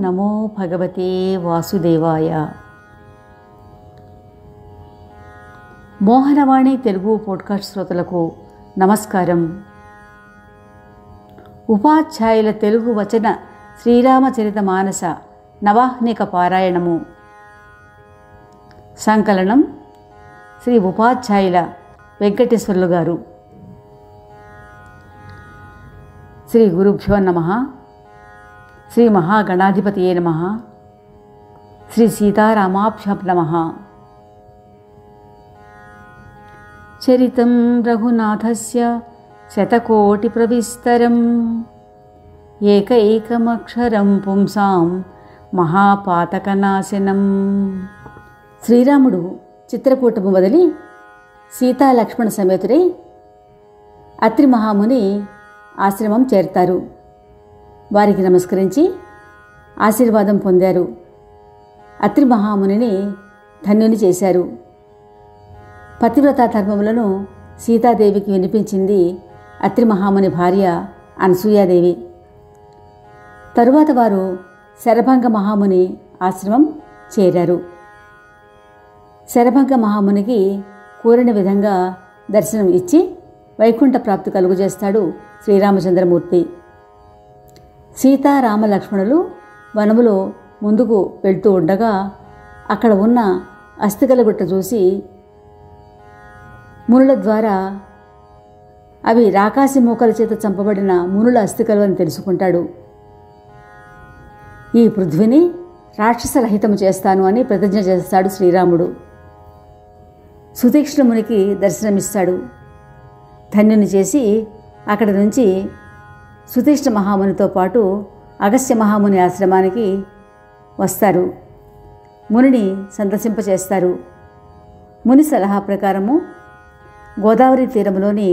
నమో భగవతే వాసుదేవాయ. మోహనవాణి తెలుగు పోడ్కాస్ట్ శ్రోతలకు నమస్కారం. ఉపాధ్యాయుల తెలుగు వచన శ్రీరామచరిత మానస నవాహ్నిక పారాయణము. సంకలనం శ్రీ ఉపాధ్యాయుల వెంకటేశ్వర్లు గారు. శ్రీ గురుభ్యో నమః. శ్రీ మహాగణాధిపతియే నమః. శ్రీ సీతారామాభ్యాం నమః. చరితం రఘునాథస్య శతకోటి ప్రవిస్తరం ఏకైకమక్షరం పుంసాం మహాపాతకనాశనం. శ్రీరాముడు చిత్రకూటము వదిలి సీతాలక్ష్మణ సమేతుడై అత్రి మహాముని ఆశ్రమం చేరుతారు. వారికి నమస్కరించి ఆశీర్వాదం పొందారు. అత్రి మహామునిని ధన్యుని చేశారు. పతివ్రత ధర్మములను సీతాదేవికి వినిపించింది అత్రి మహాముని భార్య అనసూయాదేవి. తరువాత వారు శరభంగ మహాముని ఆశ్రమం చేరారు. శరభంగ మహామునికి కోరిన విధంగా దర్శనం ఇచ్చి వైకుంఠ ప్రాప్తి కలుగజేస్తాడు శ్రీరామచంద్రమూర్తి. సీతారామ లక్ష్మణులు వనములో ముందుకు వెళ్తూ ఉండగా అక్కడ ఉన్న అస్థికల గుట్ట చూసి మునుల ద్వారా అవి రాకాసి మూకల చేత చంపబడిన మునుల అస్థికలు అని తెలుసుకుంటాడు. ఈ పృథ్వీని రాక్షసరహితము చేస్తాను అని ప్రతిజ్ఞ చేస్తాడు శ్రీరాముడు. సుతీక్ష్ణ మునికి దర్శనమిస్తాడు. ధన్యుని చేసి అక్కడి నుంచి సుతీష్ణ మహామునితో పాటు అగస్త్య మహాముని ఆశ్రమానికి వస్తారు. మునిని సందర్శింపచేస్తారు. ముని సలహా ప్రకారము గోదావరి తీరంలోని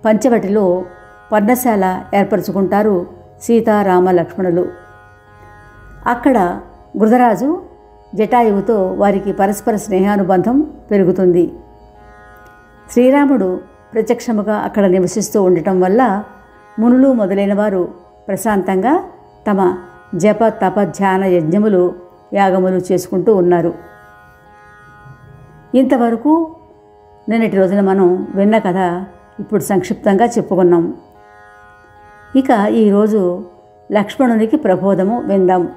పంచవటిలో పర్ణశాల ఏర్పరచుకుంటారు సీతారామ లక్ష్మణులు. అక్కడ గృధరాజు జటాయువుతో వారికి పరస్పర స్నేహానుబంధం పెరుగుతుంది. శ్రీరాముడు ప్రత్యక్షముగా అక్కడ నివసిస్తూ ఉండటం వల్ల మునులు మొదలైన వారు ప్రశాంతంగా తమ జప తప ధ్యాన యజ్ఞములు యాగములు చేసుకుంటూ ఉన్నారు. ఇంతవరకు నిన్నటి రోజున మనం విన్న కథ ఇప్పుడు సంక్షిప్తంగా చెప్పుకున్నాం. ఇక ఈరోజు లక్ష్మణునికి ప్రబోధము విందాం.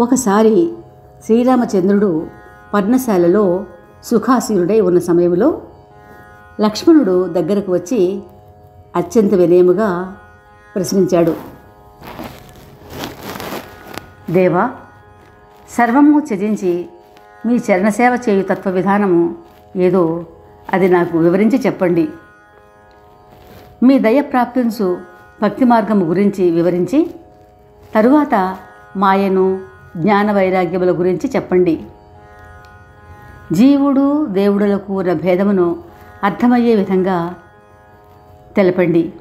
ఒకసారి శ్రీరామచంద్రుడు పర్ణశాలలో సుఖాసీనుడై ఉన్న సమయంలో లక్ష్మణుడు దగ్గరకు వచ్చి అత్యంత వినయముగా ప్రశ్నించాడు. దేవా, సర్వము త్యజించి మీ చరణసేవ చేయు తత్వ విధానము ఏదో అది నాకు వివరించి చెప్పండి. మీ దయ ప్రాప్తించు భక్తి మార్గము గురించి వివరించి తరువాత మాయను జ్ఞాన వైరాగ్యముల గురించి చెప్పండి. జీవుడు దేవుడులకు ఉన్న భేదమును అర్థమయ్యే విధంగా తెలపండి.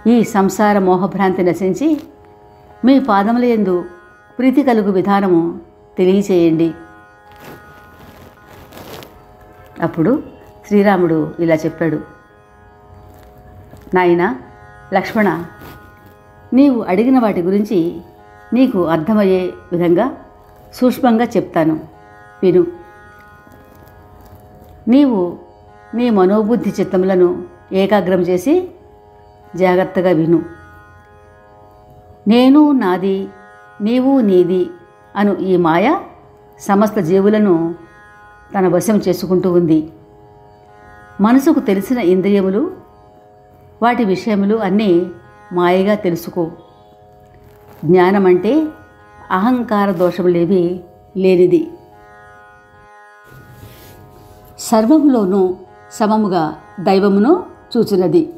ఈ సంసార మోహభ్రాంతి నశించి మీ పాదముల యందు ప్రీతి కలుగు విధానము తెలియచేయండి. అప్పుడు శ్రీరాముడు ఇలా చెప్పాడు. నాయనా లక్ష్మణ, నీవు అడిగిన వాటి గురించి నీకు అర్థమయ్యే విధంగా సూక్ష్మంగా చెప్తాను, విను. నీవు నీ మనోబుద్ధి చిత్తములను ఏకాగ్రం చేసి జాగ్రత్తగా విను. నేను నాది, నీవు నీది అను ఈ మాయ సమస్త జీవులను తన వశం చేసుకుంటూ ఉంది. మనసుకు తెలిసిన ఇంద్రియములు వాటి విషయములు అన్నీ మాయగా తెలుసుకో. జ్ఞానం అంటే అహంకార దోషములేవి లేనిది. సర్వములోనూ సమముగా దైవమును చూచినది.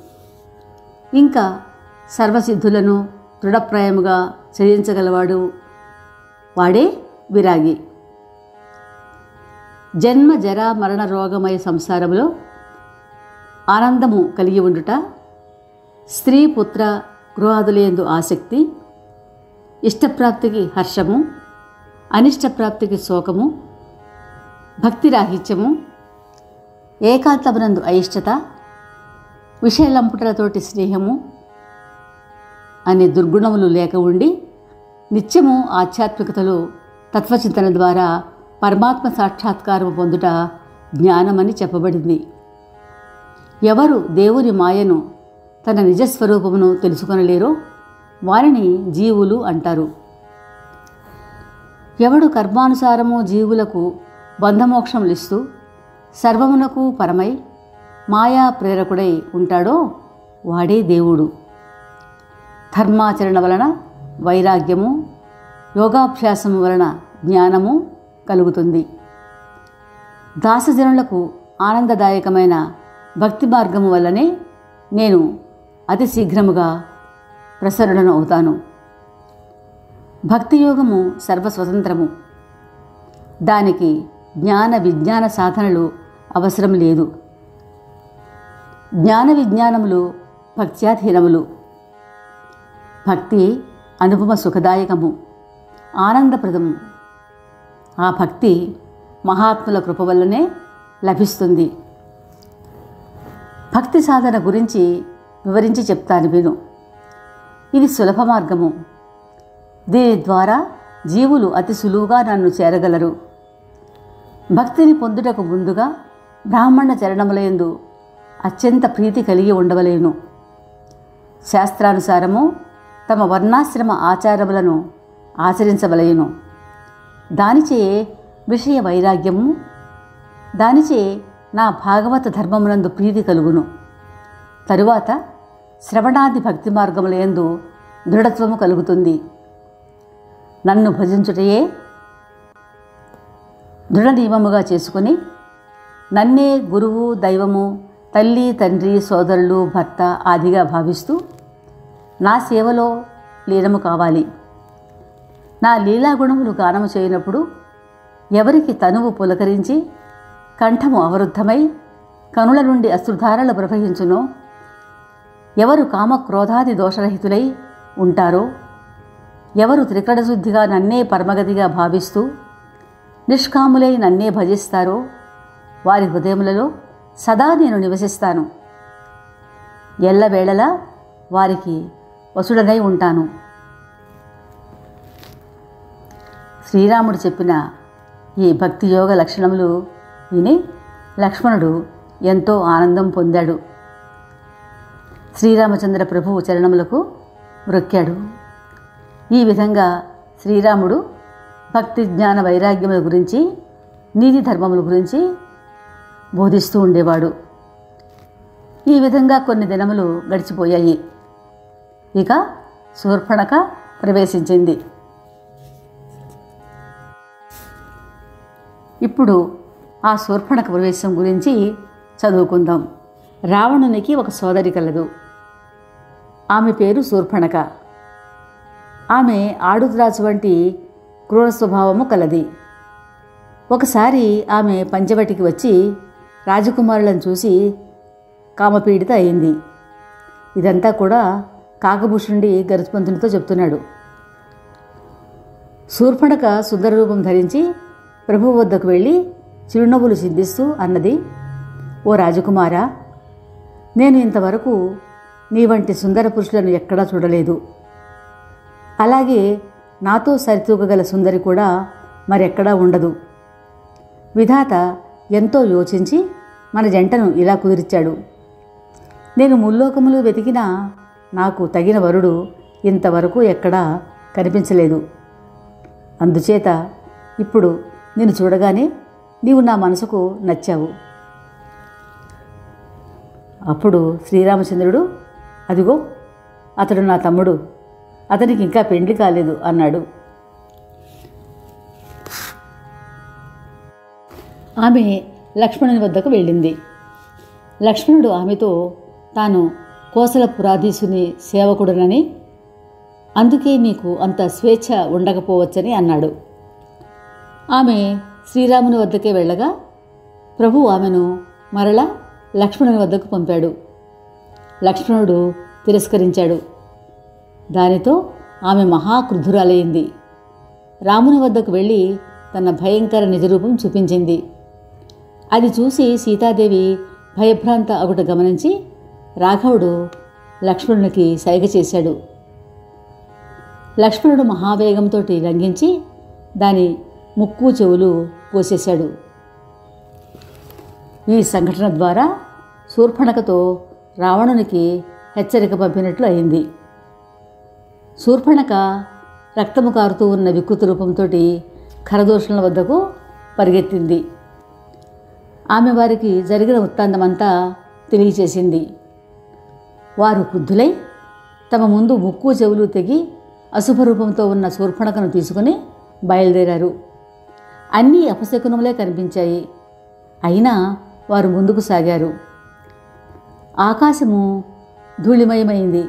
ఇంకా సర్వసిద్ధులను దృఢప్రాయముగా చేయించగలవాడు వాడే విరాగి. జన్మ జరా మరణ రోగమయ సంసారములో ఆనందము కలిగి ఉండుట, స్త్రీ పుత్ర గృహాదులందు ఆసక్తి, ఇష్టప్రాప్తికి హర్షము, అనిష్టప్రాప్తికి శోకము, భక్తిరాహిత్యము, ఏకాంతమునందు అయిష్టత, విషయలంపుటలతోటి స్నేహము అనే దుర్గుణములు లేక ఉండి నిత్యము ఆధ్యాత్మికతలో తత్వచింతన ద్వారా పరమాత్మ సాక్షాత్కారం పొందుట జ్ఞానమని చెప్పబడింది. ఎవరు దేవుని మాయను, తన నిజస్వరూపమును తెలుసుకొనలేరో వారిని జీవులు అంటారు. ఎవడు కర్మానుసారము జీవులకు బంధమోక్షములిస్తూ సర్వమునకు పరమై మాయా ప్రేరకుడై ఉంటాడో వాడే దేవుడు. ధర్మాచరణ వలన వైరాగ్యము, యోగాభ్యాసము వలన జ్ఞానము కలుగుతుంది. దాసజనులకు ఆనందదాయకమైన భక్తి మార్గము వల్లనే నేను అతి శీఘ్రముగా ప్రసరుడను అవుతాను. భక్తియోగము సర్వస్వతంత్రము. దానికి జ్ఞాన విజ్ఞాన సాధనలు అవసరం లేదు. జ్ఞాన విజ్ఞానములు భక్త్యాధీనములు. భక్తి అనుపమ సుఖదాయకము, ఆనందప్రదము. ఆ భక్తి మహాత్ముల కృప వల్లనే లభిస్తుంది. భక్తి సాధన గురించి వివరించి చెప్తాను విను. ఇది సులభ మార్గము. దీని ద్వారా జీవులు అతి సులువుగా నన్ను చేరగలరు. భక్తిని పొందుటకు ముందుగా బ్రాహ్మణ చరణములందు అత్యంత ప్రీతి కలిగి ఉండవలేను. శాస్త్రానుసారము తమ వర్ణాశ్రమ ఆచారములను ఆచరించవలయును. దానిచే విషయ వైరాగ్యము, దానిచే నా భాగవత ధర్మమునందు ప్రీతి కలుగును. తరువాత శ్రవణాది భక్తి మార్గములందు దృఢత్వము కలుగుతుంది. నన్ను భజించుటయే దృఢ నియమముగా చేసుకుని నన్నే గురువు, దైవము, తల్లి, తండ్రి, సోదరులు, భర్త ఆదిగా భావిస్తూ నా సేవలో లీనము కావాలి. నా లీలాగుణములు గానము చేయనప్పుడు ఎవరికి తనువు పులకరించి కంఠము అవరుద్ధమై కనుల నుండి అశ్రుధారలు ప్రవహించునో, ఎవరు కామక్రోధాది దోషరహితులై ఉంటారో, ఎవరు త్రికటశుద్ధిగా నన్నే పరమగతిగా భావిస్తూ నిష్కాములై నన్నే భజిస్తారో వారి హృదయములలో సదా నేను నివసిస్తాను. ఎల్లవేళలా వారికి వసుడనై ఉంటాను. శ్రీరాముడు చెప్పిన ఈ భక్తి యోగ లక్షణములు విని లక్ష్మణుడు ఎంతో ఆనందం పొందాడు. శ్రీరామచంద్ర ప్రభువు చరణములకు మ్రొక్కాడు. ఈ విధంగా శ్రీరాముడు భక్తి, జ్ఞాన, వైరాగ్యముల గురించి, నీతి ధర్మముల గురించి బోధిస్తూ ఉండేవాడు. ఈ విధంగా కొన్ని దినములు గడిచిపోయాయి. ఇక శూర్పణఖ ప్రవేశించింది. ఇప్పుడు ఆ శూర్పణఖ ప్రవేశం గురించి చదువుకుందాం. రావణునికి ఒక సోదరి కలదు. ఆమె పేరు శూర్పణఖ. ఆమె ఆడుద్రాజు వంటి క్రూర స్వభావము కలది. ఒకసారి ఆమె పంచవటికి వచ్చి రాజకుమారులను చూసి కామపీడిత అయింది. ఇదంతా కూడా కాకభూషుండి గరుత్మంతునితో చెప్తున్నాడు. శూర్పణఖ సుందర రూపం ధరించి ప్రభువు వద్దకు వెళ్ళి చిరునవ్వులు చిందిస్తూ అన్నది, ఓ రాజకుమారా, నేను ఇంతవరకు నీ వంటి సుందర పురుషులను ఎక్కడా చూడలేదు. అలాగే నాతో సరితూగగల సుందరి కూడా మరెక్కడా ఉండదు. విధాత ఎంతో యోచించి మన జంటను ఇలా కుదిర్చాడు. నేను ముల్లోకములు వెతికినా నాకు తగిన వరుడు ఇంతవరకు ఎక్కడా కనిపించలేదు. అందుచేత ఇప్పుడు నిన్ను చూడగానే నీవు నా మనసుకు నచ్చావు. అప్పుడు శ్రీరామచంద్రుడు, అదిగో అతడు నా తమ్ముడు, అతనికి ఇంకా పెండ్లి కాలేదు అన్నాడు. ఆమె లక్ష్మణుని వద్దకు వెళ్ళింది. లక్ష్మణుడు ఆమెతో తాను కోసలపురాధీసుని సేవకుడునని, అందుకే నీకు అంత స్వేచ్ఛ ఉండకపోవచ్చని అన్నాడు. ఆమె శ్రీరాముని వద్దకే వెళ్ళగా ప్రభువు ఆమెను మరలా లక్ష్మణుని వద్దకు పంపాడు. లక్ష్మణుడు తిరస్కరించాడు. దానితో ఆమె మహాక్రుద్ధురాలైంది. రాముని వద్దకు వెళ్ళి తన భయంకర నిజరూపం చూపించింది. అది చూసి సీతాదేవి భయభ్రాంత అగుట గమనించి రాఘవుడు లక్ష్మణునికి సైగ చేశాడు. లక్ష్మణుడు మహావేగంతో లంఘించి దాని ముక్కు చెవులు కోసేశాడు. ఈ సంఘటన ద్వారా శూర్పణఖతో రావణునికి హెచ్చరిక పంపినట్లు అయింది. శూర్పణఖ రక్తము కారుతూ ఉన్న వికృత రూపంతో ఖరదూషణుల వద్దకు పరిగెత్తింది. ఆమె వారికి జరిగిన వృత్తాంతమంతా తెలియచేసింది. వారు క్రుద్ధులై తమ ముందు ముక్కు చెవులు తెగి అశుభ రూపంతో ఉన్న శూర్పణఖను తీసుకుని బయలుదేరారు. అన్నీ అపశకునములే కనిపించాయి. అయినా వారు ముందుకు సాగారు. ఆకాశము ధూళిమయమైంది.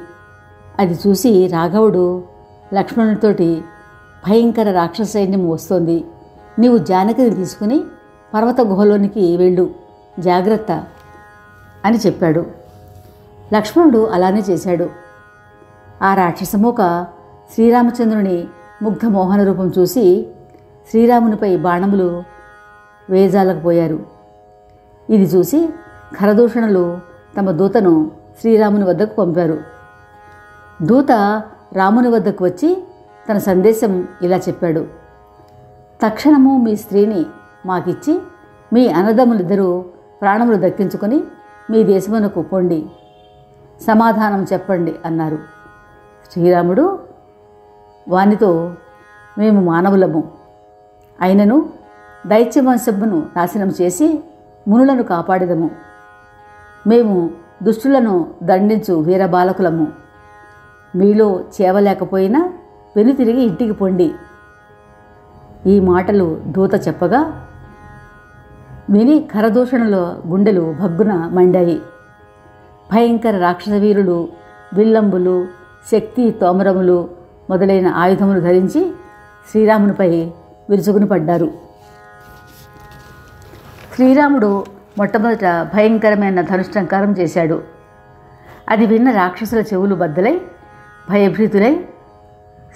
అది చూసి రాఘవుడు లక్ష్మణుడితోటి, భయంకర రాక్షస సైన్యం వస్తోంది, నీవు జానకిని తీసుకుని పర్వత గుహలోనికి వెళ్ళు, జాగ్రత్త అని చెప్పాడు. లక్ష్మణుడు అలానే చేశాడు. ఆ రాక్షసమూక శ్రీరామచంద్రుని ముగ్ధ మోహన రూపం చూసి శ్రీరామునిపై బాణములు వేజాలకపోయారు. ఇది చూసి ఖరదూషణులు తమ దూతను శ్రీరాముని వద్దకు పంపారు. దూత రాముని వద్దకు వచ్చి తన సందేశం ఇలా చెప్పాడు: తక్షణము మీ స్త్రీని మాకిచ్చి మీ అన్నదమ్ములిద్దరూ ప్రాణములు దక్కించుకొని మీ దేశమునకు పొండి, సమాధానం చెప్పండి అన్నారు. శ్రీరాముడు వానితో, మేము మానవులము, అయినను దైత్యవంశమును నాశనం చేసి మునులను కాపాడదము. మేము దుష్టులను దండించు వీరబాలకులము. మీలో చేవలేకపోయినా వెనుతిరిగి ఇంటికి పొండి. ఈ మాటలు దూత చెప్పగా విని ఖరదూషణుల గుండెలు భగ్గున మండాయి. భయంకర రాక్షస వీరులు విల్లంబులు, శక్తి తోమరములు మొదలైన ఆయుధములు ధరించి శ్రీరామునిపై విరుచుకుని పడ్డారు. శ్రీరాముడు మొట్టమొదట భయంకరమైన ధనుష్టంకారం చేశాడు. అది విన్న రాక్షసుల చెవులు బద్దలై భయభీతులై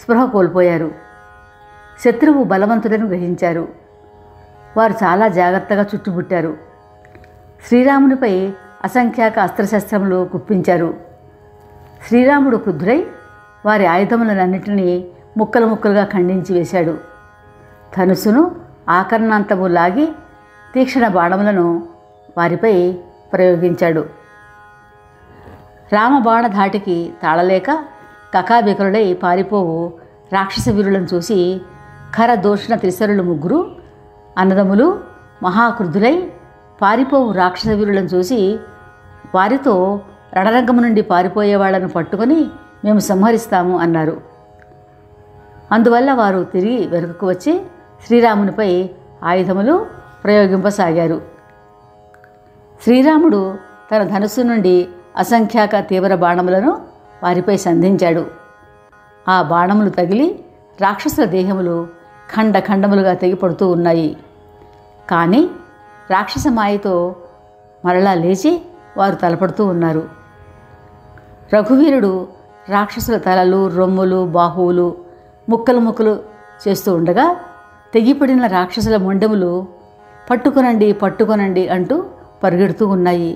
స్పృహ కోల్పోయారు. శత్రువు బలవంతుడని గ్రహించారు. వారు చాలా జాగ్రత్తగా చుట్టుముట్టారు. శ్రీరామునిపై అసంఖ్యాక అస్త్రశస్త్రములు కుప్పించారు. శ్రీరాముడు క్రుద్ధుడై వారి ఆయుధములన్నింటినీ ముక్కలు ముక్కలుగా ఖండించి వేశాడు. ధనుస్సును ఆకర్ణాంతము లాగి తీక్షణ బాణములను వారిపై ప్రయోగించాడు. రామబాణ ధాటికి తాళలేక కకాబికరుడై పారిపోవు రాక్షస వీరులను చూసి ఖరదూషణ త్రిశరులు ముగ్గురు అన్నదమ్ములు మహాక్రుద్ధులై పారిపోవు రాక్షస వీరులను చూసి వారితో రణరంగము నుండి పారిపోయే వాళ్లను పట్టుకొని మేము సంహరిస్తాము అన్నారు. అందువల్ల వారు తిరిగి వెనుకకు వచ్చి శ్రీరామునిపై ఆయుధములు ప్రయోగింపసాగారు. శ్రీరాముడు తన ధనుస్సు నుండి అసంఖ్యాక తీవ్ర బాణములను వారిపై సంధించాడు. ఆ బాణములు తగిలి రాక్షసుల దేహములు ఖండఖండములుగా తెగిపడుతూ ఉన్నాయి. కానీ రాక్షస మాయతో మరలా లేచి వారు తలపడుతూ ఉన్నారు. రఘువీరుడు రాక్షసుల తలలు, రొమ్ములు, బాహువులు ముక్కలు ముక్కలు చేస్తూ ఉండగా తెగిపడిన రాక్షసుల మొండెములు పట్టుకొనండి పట్టుకొనండి అంటూ పరిగెడుతూ ఉన్నాయి.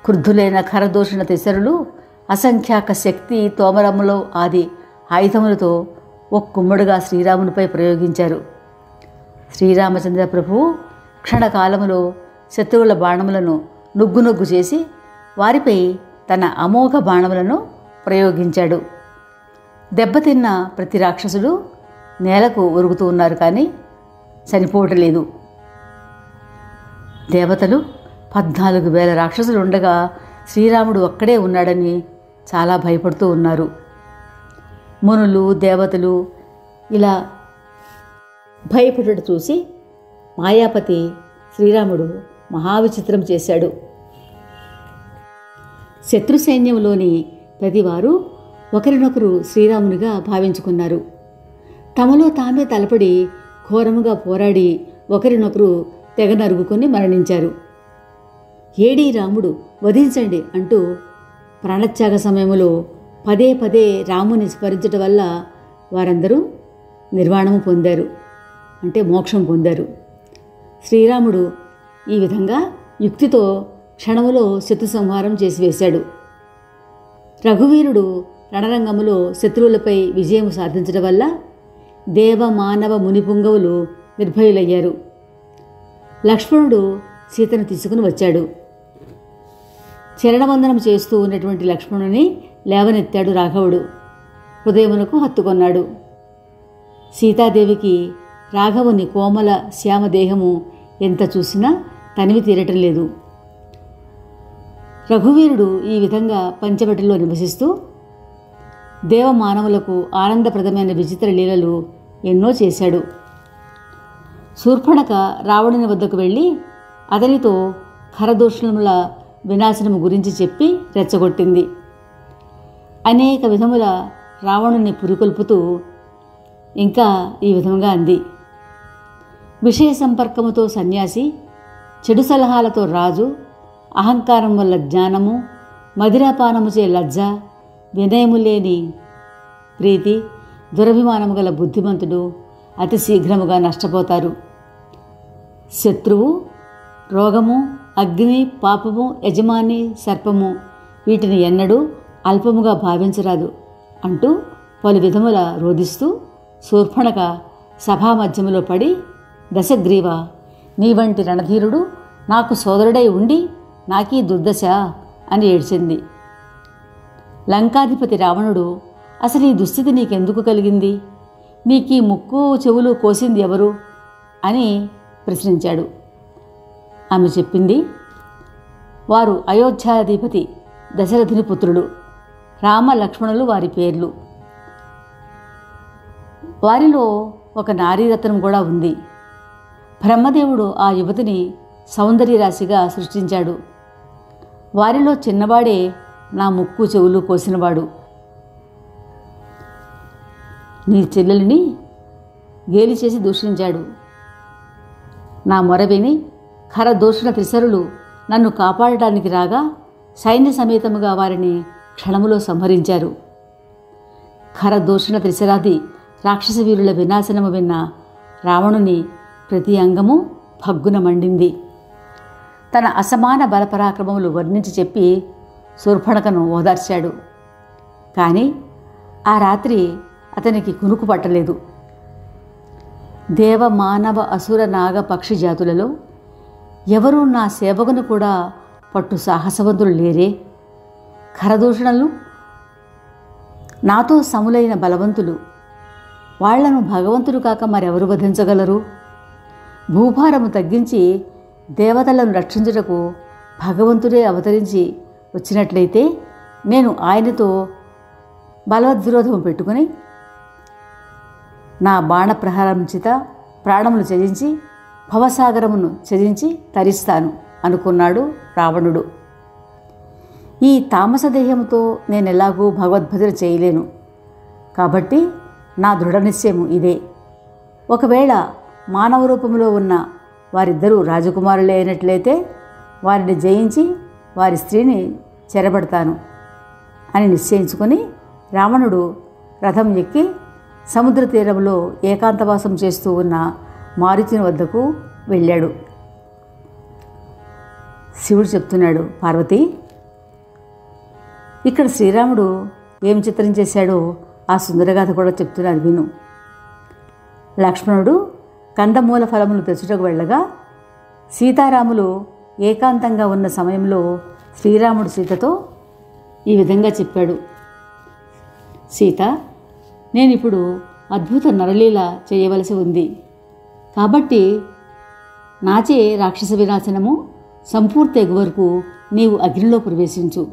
క్రుద్ధులైన ఖరదూషణ త్రిశరులు అసంఖ్యాక శక్తి తోమరములో ఆది ఆయుధములతో ఒక్కుమ్మడుగా శ్రీరామునిపై ప్రయోగించారు. శ్రీరామచంద్ర ప్రభువు క్షణకాలములో శత్రువుల బాణములను నుగ్గు చేసి వారిపై తన అమోఘ బాణములను ప్రయోగించాడు. దెబ్బతిన్న ప్రతి రాక్షసుడు నేలకు ఒరుగుతూ ఉన్నారు, కానీ చనిపోవటలేదు. దేవతలు 14,000 రాక్షసులు ఉండగా శ్రీరాముడు ఒక్కడే ఉన్నాడని చాలా భయపడుతూ ఉన్నారు. మునులు, దేవతలు ఇలా భయపడుట చూసి మాయాపతి శ్రీరాముడు మహావిచిత్రం చేశాడు. శత్రు సైన్యంలోని ప్రతివారు ఒకరినొకరు శ్రీరామునిగా భావించుకున్నారు. తమలో తామే తలపడి ఘోరముగా పోరాడి ఒకరినొకరు తెగ నరుగుకొని మరణించారు. ఏడీ రాముడు, వధించండి అంటూ ప్రాణత్యాగ సమయంలో పదే పదే రాముని స్మరించటం వల్ల వారందరూ నిర్వాణము పొందారు, అంటే మోక్షం పొందారు. శ్రీరాముడు ఈ విధంగా యుక్తితో క్షణములో శత్రు సంహారం చేసి వేశాడు. రఘువీరుడు రణరంగములో శత్రువులపై విజయం సాధించడం వల్ల దేవ మానవ మునిపుంగవులు నిర్భయులయ్యారు. లక్ష్మణుడు సీతను తీసుకుని వచ్చాడు. చరణవందనం చేస్తూ ఉన్నటువంటి లక్ష్మణుని లేవనెత్తాడు రాఘవుడు. హృదయమునకు హత్తుకొన్నాడు. సీతాదేవికి రాఘవుని కోమల శ్యామదేహము ఎంత చూసినా తనివి తీరటం లేదు. రఘువీరుడు ఈ విధంగా పంచవటిలో నివసిస్తూ దేవమానవులకు ఆనందప్రదమైన విచిత్ర లీలలు ఎన్నో చేశాడు. శూర్పణఖ రావణుని వద్దకు వెళ్ళి అతనితో ఖరదూషణముల వినాశనము గురించి చెప్పి రెచ్చగొట్టింది. అనేక విధముల రావణుని పురికొల్పుతూ ఇంకా ఈ విధంగా అంది: విషయ సంపర్కముతో సన్యాసి, చెడు సలహాలతో రాజు, అహంకారం వల్ల జ్ఞానము, మదిరాపానముచే లజ్జ, వినయము లేని ప్రీతి, దురభిమానము గల బుద్ధిమంతుడు అతి శీఘ్రముగా నష్టపోతారు. శత్రువు, రోగము, అగ్ని, పాపము, యజమాని, సర్పము వీటిని ఎన్నడూ అల్పముగా భావించరాదు అంటూ పలు విధముల రోధిస్తూ శూర్పణఖ సభామధ్యములో పడి, దశగ్రీవ, నీ వంటి రణధీరుడు నాకు సోదరుడై ఉండి నాకీ దుర్దశ అని ఏడ్చింది. లంకాధిపతి రావణుడు, అసలు ఈ దుస్థితి నీకెందుకు కలిగింది? నీకీ ముక్కు చెవులు కోసింది ఎవరు అని ప్రశ్నించాడు. ఆమె చెప్పింది, వారు అయోధ్యాధిపతి దశరథుని పుత్రులు. రామ లక్ష్మణులు వారి పేర్లు. వారిలో ఒక నారీరత్నం కూడా ఉంది. బ్రహ్మదేవుడు ఆ యువతిని సౌందర్యరాశిగా సృష్టించాడు. వారిలో చిన్నవాడే నా ముక్కు చెవులు కోసినవాడు. నీ చెల్లెలిని గేలి చేసి దూషించాడు. నా మొర విని ఖరదూషణ త్రిశరులు నన్ను కాపాడటానికి రాగా సైన్య సమేతముగా వారిని క్షణములో సంహరించారు. ఖరదూషణ త్రిశరాది రాక్షస వీరుల వినాశనము విన్న రావణుని ప్రతి అంగము భగ్గున మండింది. తన అసమాన బలపరాక్రమములు వర్ణించి చెప్పి శూర్పణఖను ఓదార్చాడు. కానీ ఆ రాత్రి అతనికి కునుకు పట్టలేదు. దేవ మానవ అసుర నాగ పక్షి జాతులలో ఎవరూ నా సేవకును కూడా పట్టు సాహసవంతులు లేరే. ఖరదూషణలు నాతో సములైన బలవంతులు. వాళ్లను భగవంతుడు కాక మరెవరు వధించగలరు? భూభారము తగ్గించి దేవతలను రక్షించుటకు భగవంతుడే అవతరించి వచ్చినట్లయితే నేను ఆయనతో బలవద్విరోధము పెట్టుకుని నా బాణప్రహారం చేత ప్రాణములు త్యజించి భవసాగరమును త్యజించి తరిస్తాను అనుకున్నాడు రావణుడు. ఈ తామసదేహంతో నేనెలాగూ భగవద్భజన చేయలేను. కాబట్టి నా దృఢ నిశ్చయము ఇదే. ఒకవేళ మానవ రూపంలో ఉన్న వారిద్దరూ రాజకుమారులే అయినట్లయితే వారిని జయించి వారి స్త్రీని చెరబడతాను అని నిశ్చయించుకొని రావణుడు రథం ఎక్కి సముద్ర తీరంలో ఏకాంతవాసం చేస్తూ ఉన్న మారుతిని వద్దకు వెళ్ళాడు. శివుడు చెప్తున్నాడు, పార్వతి, ఇక్కడ శ్రీరాముడు ఏం చిత్రం చేశాడో ఆ సుందరగాథ కూడా చెప్తున్నాడు విను. లక్ష్మణుడు కందమూల ఫలములు తెచ్చుటకు వెళ్ళగా సీతారాములు ఏకాంతంగా ఉన్న సమయంలో శ్రీరాముడు సీతతో ఈ విధంగా చెప్పాడు: సీత, నేనిప్పుడు అద్భుత నరలీల చేయవలసి ఉంది. కాబట్టి నాచే రాక్షస వినాశనము సంపూర్తి ఎగు వరకు నీవు అగ్నిలో ప్రవేశించు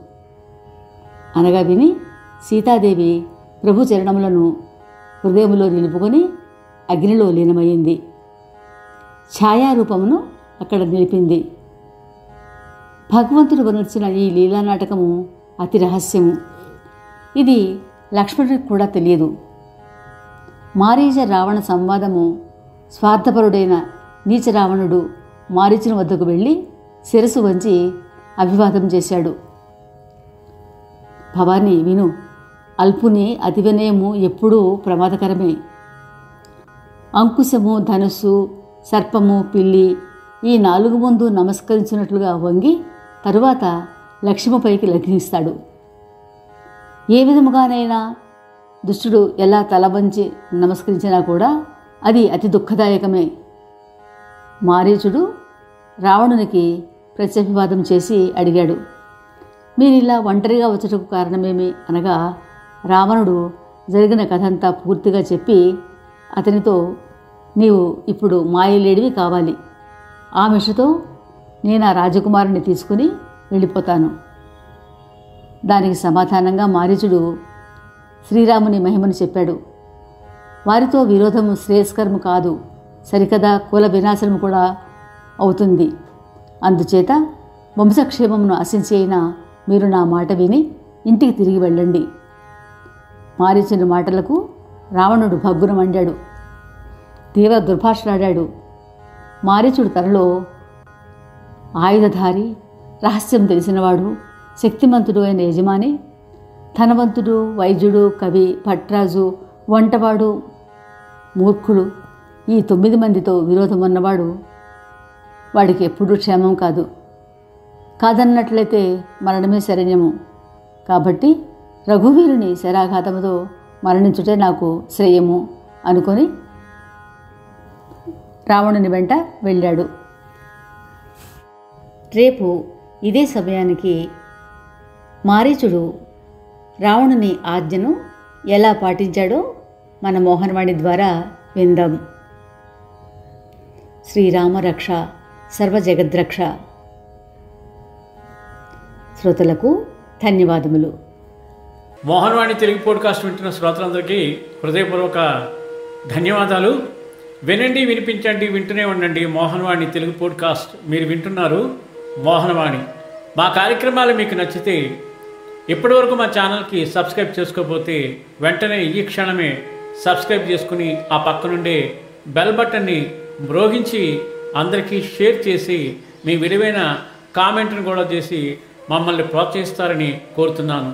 అనగా విని సీతాదేవి ప్రభు చరణములను హృదయములో నిలుపుకొని అగ్నిలో లీనమయ్యింది. ఛాయారూపమును అక్కడ నిలిపింది. భగవంతుడు వర్ణించిన ఈ లీలానాటకము అతి రహస్యము. ఇది లక్ష్మణుడికి కూడా తెలియదు. మారీచ రావణ సంవాదము స్వార్థపరుడైన నీచ రావణుడు మారీచుని వద్దకు వెళ్ళి శిరసు వంచి అభివాదం చేశాడు. భవానీ విను, అల్పుని అతి వినయము ఎప్పుడూ ప్రమాదకరమే. అంకుశము, ధనుస్సు, సర్పము, పిల్లి ఈ నాలుగు ముందు నమస్కరించినట్లుగా వంగి తరువాత లక్ష్యముపైకి లగ్నిస్తాడు. ఏ విధముగానైనా దుష్టుడు ఎలా తలవంచి నమస్కరించినా కూడా అది అతి దుఃఖదాయకమే. మారీచుడు రావణునికి ప్రత్యభివాదం చేసి అడిగాడు, మీరిలా ఒంటరిగా వచ్చటకు కారణమేమి అనగా, రావణుడు జరిగిన కథంతా పూర్తిగా చెప్పి అతనితో, నీవు ఇప్పుడు మాయలేడివి కావాలి, ఆ మిషతో నేను ఆ రాజకుమారుని తీసుకుని వెళ్ళిపోతాను. దానికి సమాధానంగా మారీచుడు శ్రీరాముని మహిమను చెప్పాడు. వారితో విరోధము శ్రేయస్కరము కాదు, సరికదా కుల వినాశనము కూడా అవుతుంది. అందుచేత వంశక్షేమమును ఆశించి అయినా మీరు నా మాట విని ఇంటికి తిరిగి వెళ్ళండి. మారీచుని మాటలకు రావణుడు భగ్గున మండాడు, తీవ్ర దుర్భాషలాడాడు. మారీచుడు తనలో ఆయుధధారి, రహస్యం తెలిసినవాడు, శక్తిమంతుడు అయిన యజమాని, ధనవంతుడు, వైద్యుడు, కవి, భట్రాజు, వంటవాడు, మూర్ఖుడు, ఈ 9 మందితో విరోధం ఉన్నవాడు వాడికి ఎప్పుడూ క్షేమం కాదు. కాదన్నట్లయితే మరణమే శరణ్యము. కాబట్టి రఘువీరుని శరాఘాతముతో మరణించుటే నాకు శ్రేయము అనుకొని రావణుని వెంట వెళ్ళాడు. రేపు ఇదే సమయానికి మారీచుడు రావణుని ఆజ్ఞను ఎలా పాటించాడో మన మోహనవాణి ద్వారా విందాం. శ్రీరామరక్ష సర్వజగద్రక్ష. శ్రోతలకు ధన్యవాదములు. మోహనవాణి తెలుగు పోడ్కాస్ట్ వింటున్న శ్రోతలందరికీ హృదయపూర్వక ధన్యవాదాలు. వినండి, వినిపించండి, వింటూనే ఉండండి మోహనవాణి తెలుగు పోడ్కాస్ట్. మీరు వింటున్నారు మోహనవాణి. మా కార్యక్రమాలు మీకు నచ్చితే ఇప్పటివరకు మా ఛానల్కి సబ్స్క్రైబ్ చేసుకోకపోతే వెంటనే ఈ క్షణమే సబ్స్క్రైబ్ చేసుకుని ఆ పక్కనుండే బెల్ బటన్ని మ్రోగించి అందరికీ షేర్ చేసి మీ విలువైన కామెంట్ను కూడా చేసి మమ్మల్ని ప్రోత్సహిస్తారని కోరుతున్నాను.